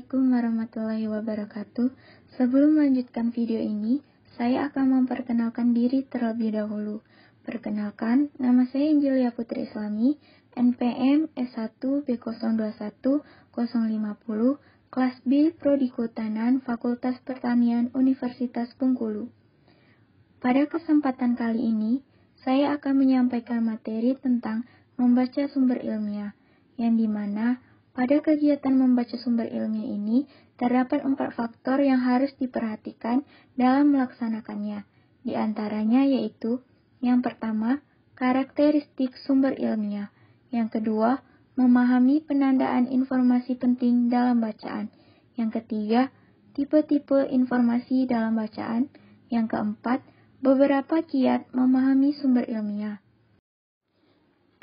Assalamualaikum warahmatullahi wabarakatuh. Sebelum melanjutkan video ini, saya akan memperkenalkan diri terlebih dahulu. Perkenalkan, nama saya Injilia Putri Islami, NPM S1 B021 050, kelas B Prodi Kehutanan, Fakultas Pertanian Universitas Bengkulu. Pada kesempatan kali ini, saya akan menyampaikan materi tentang membaca sumber ilmiah, yang dimana pada kegiatan membaca sumber ilmiah ini, terdapat 4 faktor yang harus diperhatikan dalam melaksanakannya. Di antaranya yaitu, yang pertama, karakteristik sumber ilmiah. Yang kedua, memahami penandaan informasi penting dalam bacaan. Yang ketiga, tipe-tipe informasi dalam bacaan. Yang keempat, beberapa kiat memahami sumber ilmiah.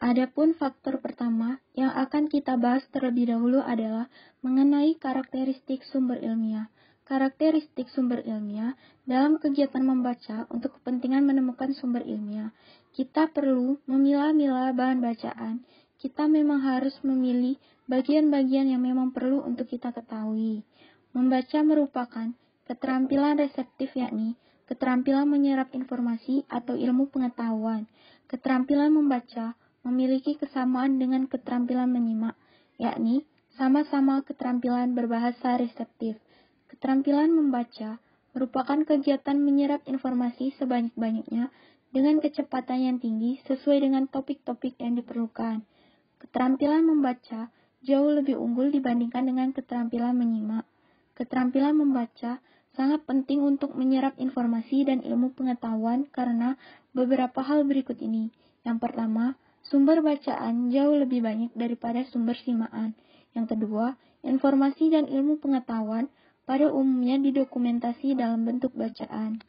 Adapun faktor pertama yang akan kita bahas terlebih dahulu adalah mengenai karakteristik sumber ilmiah. Karakteristik sumber ilmiah dalam kegiatan membaca untuk kepentingan menemukan sumber ilmiah. Kita perlu memilah-milah bahan bacaan. Kita memang harus memilih bagian-bagian yang memang perlu untuk kita ketahui. Membaca merupakan keterampilan reseptif, yakni keterampilan menyerap informasi atau ilmu pengetahuan. Keterampilan membaca memiliki kesamaan dengan keterampilan menyimak, yakni sama-sama keterampilan berbahasa reseptif. Keterampilan membaca merupakan kegiatan menyerap informasi sebanyak-banyaknya dengan kecepatan yang tinggi sesuai dengan topik-topik yang diperlukan. Keterampilan membaca jauh lebih unggul dibandingkan dengan keterampilan menyimak. Keterampilan membaca sangat penting untuk menyerap informasi dan ilmu pengetahuan karena beberapa hal berikut ini. Yang pertama, sumber bacaan jauh lebih banyak daripada sumber simaan. Yang kedua, informasi dan ilmu pengetahuan pada umumnya didokumentasi dalam bentuk bacaan.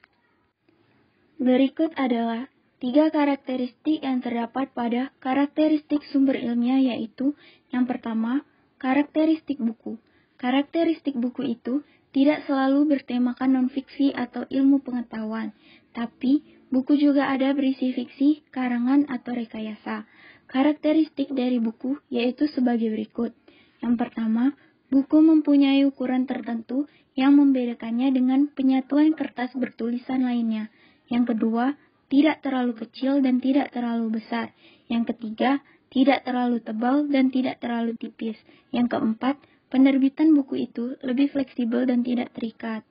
Berikut adalah 3 karakteristik yang terdapat pada karakteristik sumber ilmiah, yaitu yang pertama, karakteristik buku. Karakteristik buku itu tidak selalu bertemakan non-fiksi atau ilmu pengetahuan, tapi buku juga ada berisi fiksi, karangan, atau rekayasa. Karakteristik dari buku yaitu sebagai berikut. Yang pertama, buku mempunyai ukuran tertentu yang membedakannya dengan penyatuan kertas bertulisan lainnya. Yang kedua, tidak terlalu kecil dan tidak terlalu besar. Yang ketiga, tidak terlalu tebal dan tidak terlalu tipis. Yang keempat, penerbitan buku itu lebih fleksibel dan tidak terikat.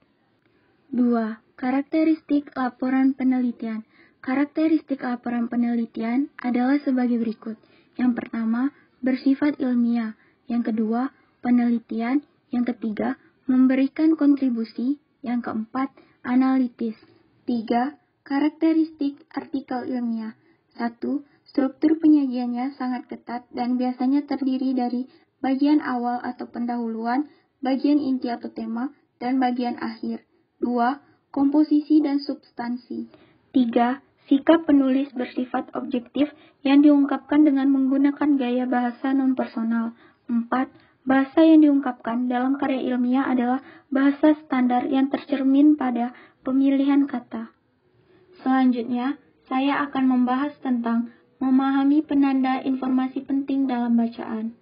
2. Karakteristik laporan penelitian. Karakteristik laporan penelitian adalah sebagai berikut. Yang pertama, bersifat ilmiah. Yang kedua, penelitian. Yang ketiga, memberikan kontribusi. Yang keempat, analitis. 3. Karakteristik artikel ilmiah. 1. Struktur penyajiannya sangat ketat dan biasanya terdiri dari bagian awal atau pendahuluan, bagian inti atau tema, dan bagian akhir. 2. Komposisi dan substansi. 3. Sikap penulis bersifat objektif yang diungkapkan dengan menggunakan gaya bahasa non-personal. 4. Bahasa yang diungkapkan dalam karya ilmiah adalah bahasa standar yang tercermin pada pemilihan kata. Selanjutnya, saya akan membahas tentang memahami penanda informasi penting dalam bacaan.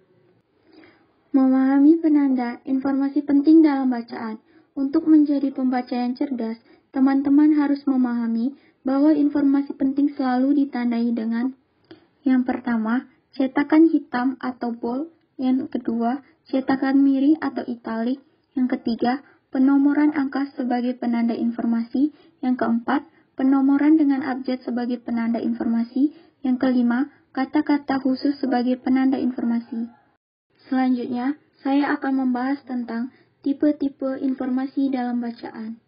Memahami penanda informasi penting dalam bacaan. Untuk menjadi pembaca yang cerdas, teman-teman harus memahami bahwa informasi penting selalu ditandai dengan yang pertama, cetakan hitam atau bold, yang kedua, cetakan miring atau italik, yang ketiga, penomoran angka sebagai penanda informasi, yang keempat, penomoran dengan abjad sebagai penanda informasi, yang kelima, kata-kata khusus sebagai penanda informasi. Selanjutnya, saya akan membahas tentang tipe-tipe informasi dalam bacaan.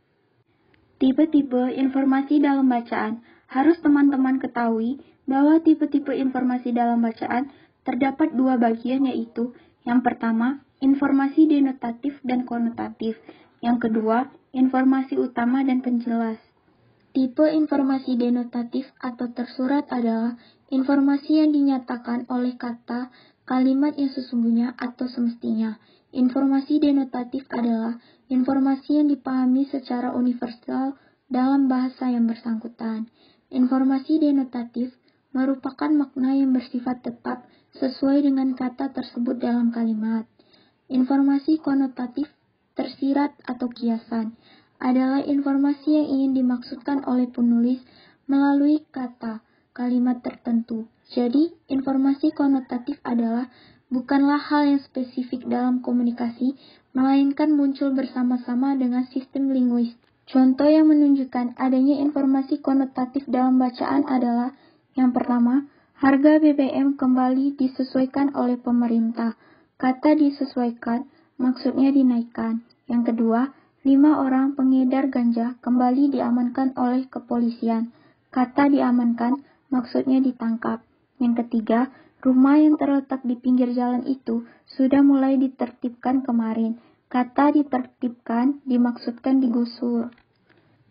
Tipe-tipe informasi dalam bacaan. Harus teman-teman ketahui bahwa tipe-tipe informasi dalam bacaan terdapat 2 bagian, yaitu yang pertama, informasi denotatif dan konotatif. Yang kedua, informasi utama dan penjelas. Tipe informasi denotatif atau tersurat adalah informasi yang dinyatakan oleh kata, kalimat yang sesungguhnya atau semestinya. Informasi denotatif adalah informasi yang dipahami secara universal dalam bahasa yang bersangkutan. Informasi denotatif merupakan makna yang bersifat tetap sesuai dengan kata tersebut dalam kalimat. Informasi konotatif tersirat atau kiasan adalah informasi yang ingin dimaksudkan oleh penulis melalui kata, kalimat tertentu. Jadi, informasi konotatif adalah bukanlah hal yang spesifik dalam komunikasi, melainkan muncul bersama-sama dengan sistem linguistik. Contoh yang menunjukkan adanya informasi konotatif dalam bacaan adalah yang pertama, harga BBM kembali disesuaikan oleh pemerintah. Kata disesuaikan maksudnya dinaikkan. Yang kedua, 5 orang pengedar ganja kembali diamankan oleh kepolisian. Kata diamankan maksudnya ditangkap. Yang ketiga, rumah yang terletak di pinggir jalan itu sudah mulai ditertibkan kemarin. Kata ditertibkan dimaksudkan digusur.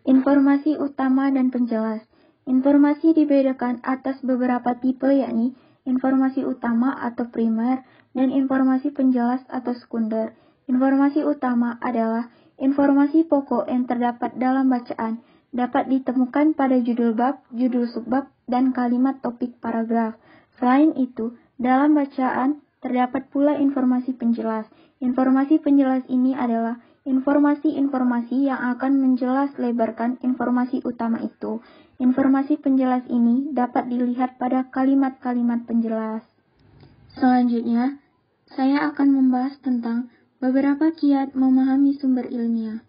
Informasi utama dan penjelas. Informasi dibedakan atas beberapa tipe, yakni informasi utama atau primer dan informasi penjelas atau sekunder. Informasi utama adalah informasi pokok yang terdapat dalam bacaan, dapat ditemukan pada judul bab, judul subbab, dan kalimat topik paragraf. Selain itu, dalam bacaan terdapat pula informasi penjelas. Informasi penjelas ini adalah informasi-informasi yang akan menjelas lebarkan informasi utama itu. Informasi penjelas ini dapat dilihat pada kalimat-kalimat penjelas. Selanjutnya, saya akan membahas tentang beberapa kiat memahami sumber ilmiah.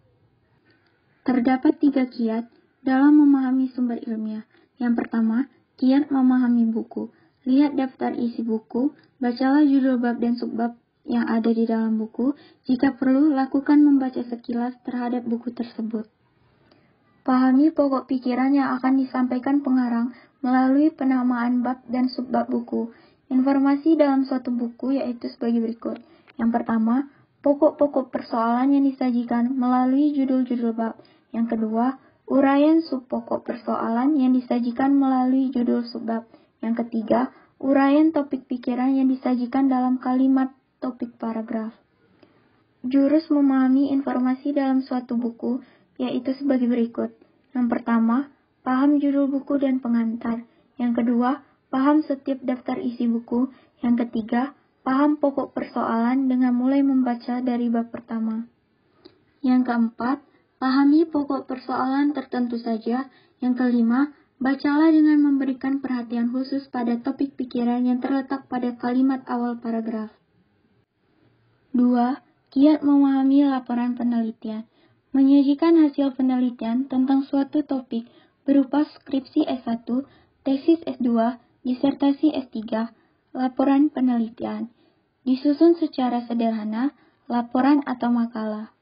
Terdapat 3 kiat dalam memahami sumber ilmiah. Yang pertama, kiat memahami buku. Lihat daftar isi buku, bacalah judul bab dan subbab yang ada di dalam buku. Jika perlu, lakukan membaca sekilas terhadap buku tersebut. Pahami pokok pikiran yang akan disampaikan pengarang melalui penamaan bab dan subbab buku. Informasi dalam suatu buku yaitu sebagai berikut. Yang pertama, pokok-pokok persoalan yang disajikan melalui judul-judul bab. Yang kedua, uraian subpokok persoalan yang disajikan melalui judul subbab. Yang ketiga, uraian topik pikiran yang disajikan dalam kalimat topik paragraf. Jurus memahami informasi dalam suatu buku yaitu sebagai berikut. Yang pertama, paham judul buku dan pengantar. Yang kedua, paham setiap daftar isi buku. Yang ketiga, paham pokok persoalan dengan mulai membaca dari bab pertama. Yang keempat, pahami pokok persoalan tertentu saja. Yang kelima, bacalah dengan memberikan perhatian khusus pada topik pikiran yang terletak pada kalimat awal paragraf. 2. Kiat memahami laporan penelitian. Menyajikan hasil penelitian tentang suatu topik berupa skripsi S1, tesis S2, disertasi S3, laporan penelitian. Disusun secara sederhana, laporan atau makalah.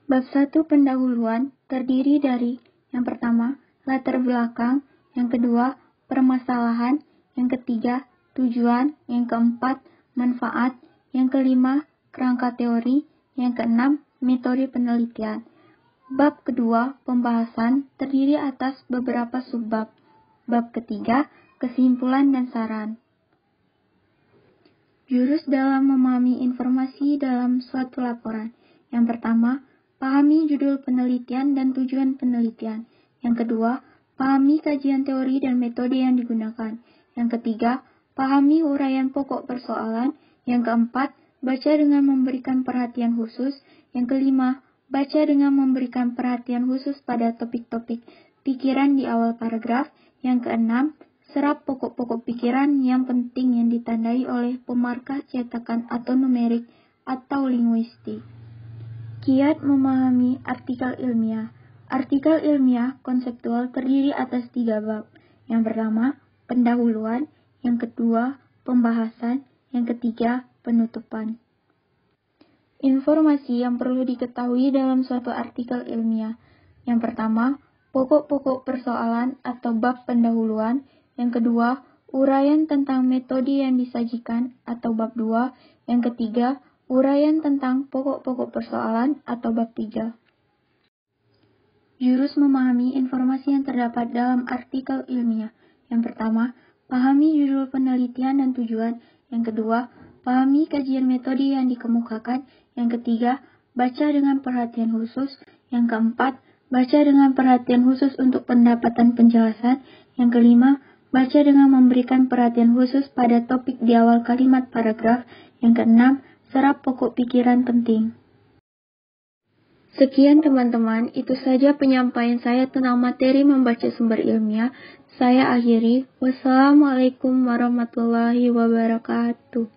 Bab 1 pendahuluan terdiri dari yang pertama, latar belakang, yang kedua, permasalahan, yang ketiga, tujuan, yang keempat, manfaat, yang kelima, kerangka teori, yang keenam, metode penelitian. Bab kedua, pembahasan, terdiri atas beberapa subbab. Bab ketiga, kesimpulan dan saran. Jurus dalam memahami informasi dalam suatu laporan. Yang pertama, pahami judul penelitian dan tujuan penelitian. Yang kedua, pahami kajian teori dan metode yang digunakan. Yang ketiga, pahami uraian pokok persoalan. Yang keempat, baca dengan memberikan perhatian khusus. Yang kelima, baca dengan memberikan perhatian khusus pada topik-topik pikiran di awal paragraf. Yang keenam, serap pokok-pokok pikiran yang penting yang ditandai oleh pemarkah cetakan atau numerik atau linguistik. Kiat memahami artikel ilmiah. Artikel ilmiah konseptual terdiri atas 3 bab. Yang pertama, pendahuluan. Yang kedua, pembahasan. Yang ketiga, penutupan. Informasi yang perlu diketahui dalam suatu artikel ilmiah. Yang pertama, pokok-pokok persoalan atau bab pendahuluan. Yang kedua, uraian tentang metode yang disajikan atau bab 2. Yang ketiga, uraian tentang pokok-pokok persoalan atau bab 3. Jurus memahami informasi yang terdapat dalam artikel ilmiah. Yang pertama, pahami judul penelitian dan tujuan. Yang kedua, pahami kajian metode yang dikemukakan. Yang ketiga, baca dengan perhatian khusus. Yang keempat, baca dengan perhatian khusus untuk pendapatan penjelasan. Yang kelima, baca dengan memberikan perhatian khusus pada topik di awal kalimat paragraf. Yang keenam, serap pokok pikiran penting. Sekian teman-teman, itu saja penyampaian saya tentang materi membaca sumber ilmiah. Saya akhiri. Wassalamualaikum warahmatullahi wabarakatuh.